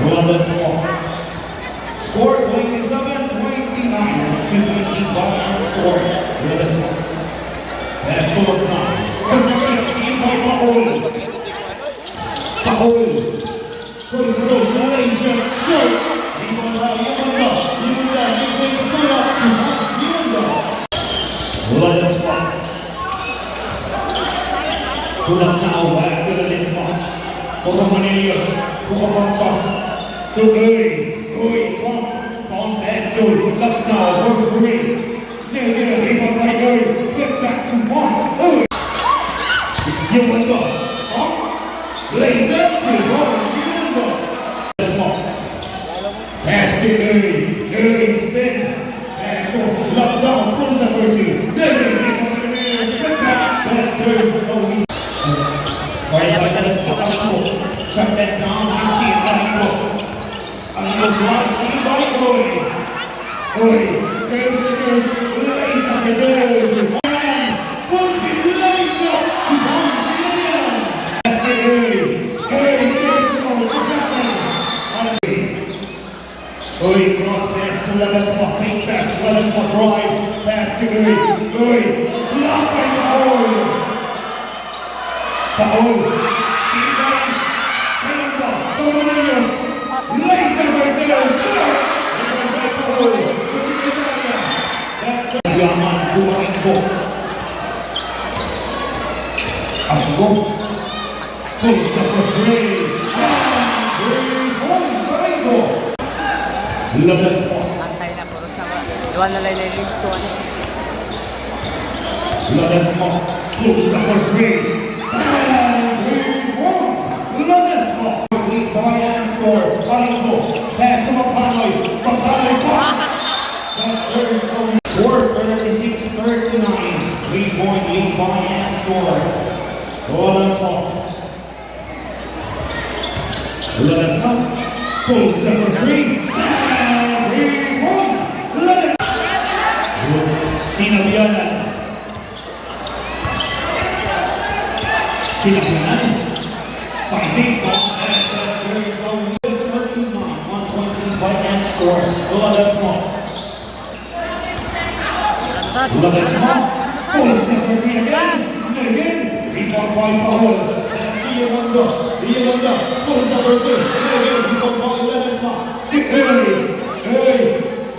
Well, score 27-29 to the Ibadan score. Well, that's score 9. Conducted scheme by Paul. Paul. Goes to those laser. Short. Yumanda. Yumanda. Defense pull up to Hans Yumanda. Well, that's one. Pull up now. Back to the dismount. For Manelius. Pumapampas. To Uy, contest to left now, first green. There, rebound by Uy. Get back to Mons. Uy. Yumanda. Up. Laser to Mons. Yumanda. Pass to Uy spin. Pass to left down, pulls up for two. There, rebound by Uy. Get back. That there's no shut that down, his team, and the drive seen by Uy, goes, lays up his ears, and pulls his legs up to Hans Yumanda. That's it, Uy goes to the captain. Uy, cross pass to Ledesma, fake pass, Ledesma drive, pass to Uy, blocked by Paul, Steve Ryan, Dominius, laser right there, shot! By Paul, to Secretaria. That Yaman, Kumainko. Abgo. Pulls up for three. 3 points, Kumainko. Ledesma. Antay na, puro sama. Iwan na lang yung Lipson. Ledesma. Pulls up for three. And 3 points. Ledesma. Bayan score. Palinko. Pass to Mapanoy. Mapanoy pop. That first score 36-39. 3-point lead Bayan score. Ledesma. Pulls up for three. And 3 points. Ledesma. Sinabianan. Sizing contest. There is a 39. 1-point lead by end score. Ledesma. Pulls up for three again. Rebound by Paul. And Yumanda. Pulls up for two. Rebound by Ledesma. Uy.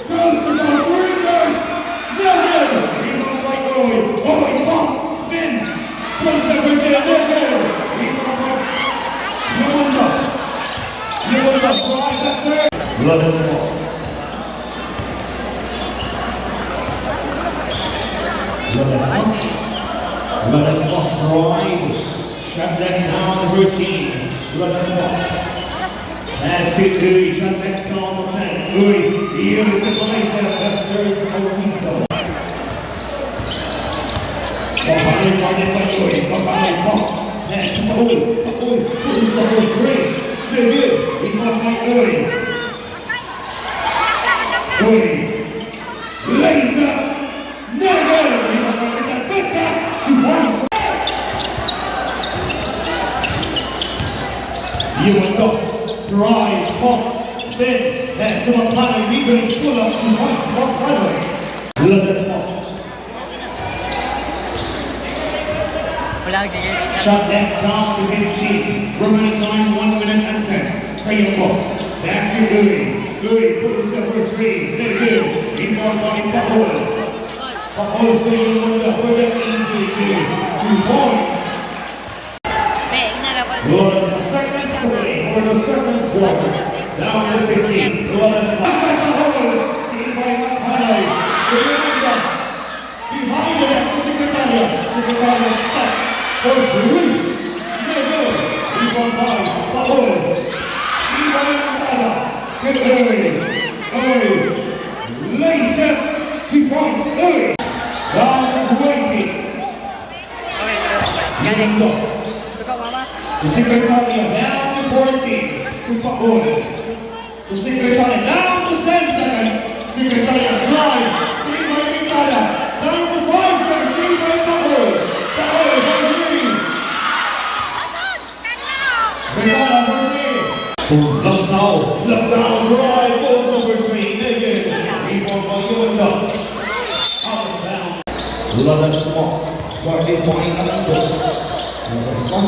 Goes to the Rangers. Rebound by Uy. Pump. Spin. Pulls up for two. Rebound by Yumanda drives at third. Ledesma. Drive. Shut that down routine. Ledesma. Pass to Uy. Shut that down the 10. Uy. Here is the place that there is a whistle. Papanoy by Uy. Papanoy pump. Pass to Uy. Pulls up for three. They're good. Rebound by Uy. Lays up. No good. Rebound by that. Put that 2 points. Yumanda. Drive. Pump. Spin. Pass to Mapanoy. Mid-range pull up 2 points. Mapanoy. Ledesma. Shut that down to his team. Remaining time 1 minute and 10. Palinko. Back to Uy. Pulls up for three. They're good. Rebound by Paul. Paul to Yumanda for the easy 2 points. Ledesma seconds away for the second quarter. Down to 15. Ledesma. Steve by Mapanoy. Behind the net to Secretaria. Secretaria stop. First three. They're good. Rebound by Paul. Steve by Mapanoy. Good Uy. Lays up 2 points. Uy. Down to 20. Yumanda. To Secretaria down to 14. To Paul. To Secretaria down to 10 seconds. Secretaria drive. Steve by Mapanoy. Down to 5 seconds. Steve by Paul. Paul for three. Regala for three. Look now. Look now, drive, goes over three, negative. Rebound by Yuanda. Out of bounds. Ladasma, guarded by Alando. Ladasma,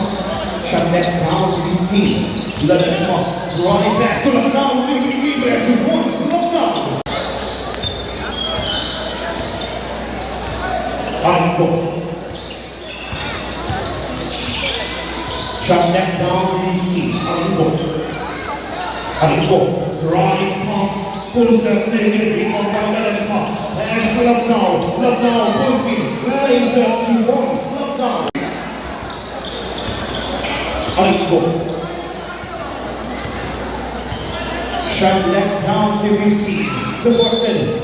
shot that down to 15. Ladasma, drive back, so look now, leave it to one, so look now. Alando. Shot that down to 16. Alando. Alando, drive, pump, pulls up, negative, rebound by Ladasma. Pass to Lucknow, posting, raise up to once, Lucknow. Alando. Shot left down to 15. The 4 minutes.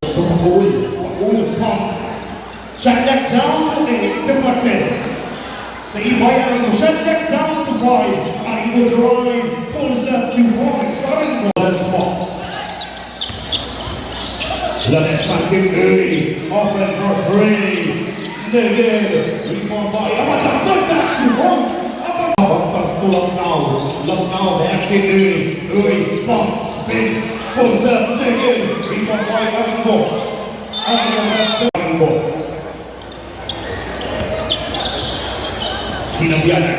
To Paul, pump. Shot left down to 8. The 4 minutes. Save by Alando. Shot left down to 5. Alando drive, pulls up to once. Alando. Ladasma came early, offense for three. Negative, rebound by Amatas, put that to once. Amatas to Lucknow back in early, pump, spin, pulls up, negative, rebound by Alando. Sinabianan,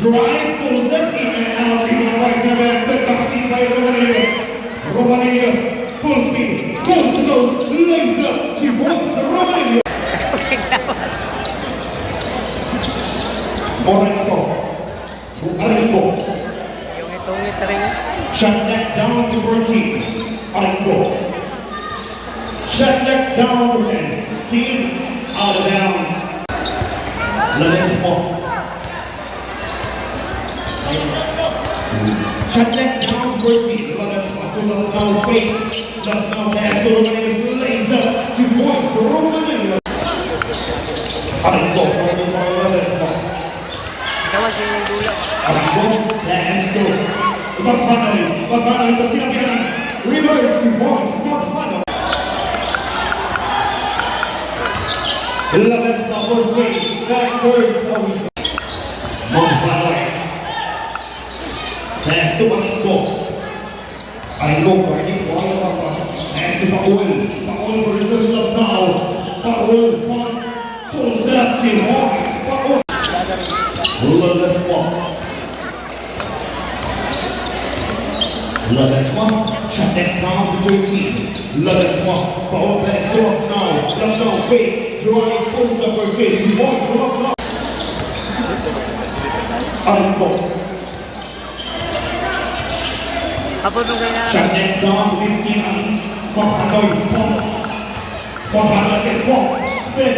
drive, pulls up, in and out, rebound by Sinabianan, put back steam by Romanelius, full speed, coast to coast, lays up, she wants Romanelius. Moreno, Alando. Yung itungit sa ring. Shot neck down to 14. Alando. Shot neck down to 10. Steam out of bounds. Ladasma. Shot neck down to 14. Ladasma to Lucknow fake. Lucknow pass to Romanelius, lays up, she wants Romanelius. Alando, running by Ladasma. Gawas yun yung dulo. Alando, pass goes. Maghanay, ito sinabihan. Reverse, he wants Maghanay. Ladasma for three, backward for Maghanay. Pass to Alando. Alando, guarding ball of Apas. Pass to Paul versus Lucknow. Paul, pulls up, she wants Paul. Ladasma, shot that down to 13. Ladasma, Paul pass to Lucknow fake, drive, pulls up her face, he wants Lucknow. Alando, Apo nung kaya shot that down to 15. Maghanay, pump. Maghanay again, pump, spin,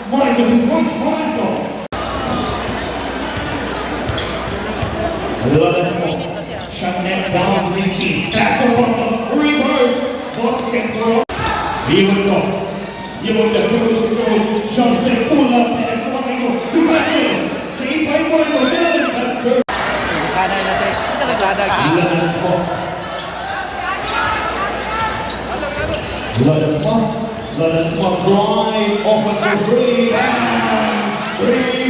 Moreno to points, Moreno. Ladasma, shot net down to 15. Pass over, reverse, basketball. Yuanda goes to goes, Johnson pull up, pass to Moreno. To Moreno, save by Moreno, 7. kanan na siya. Ito nagladag. Ladasma drive, open for three, bang, three.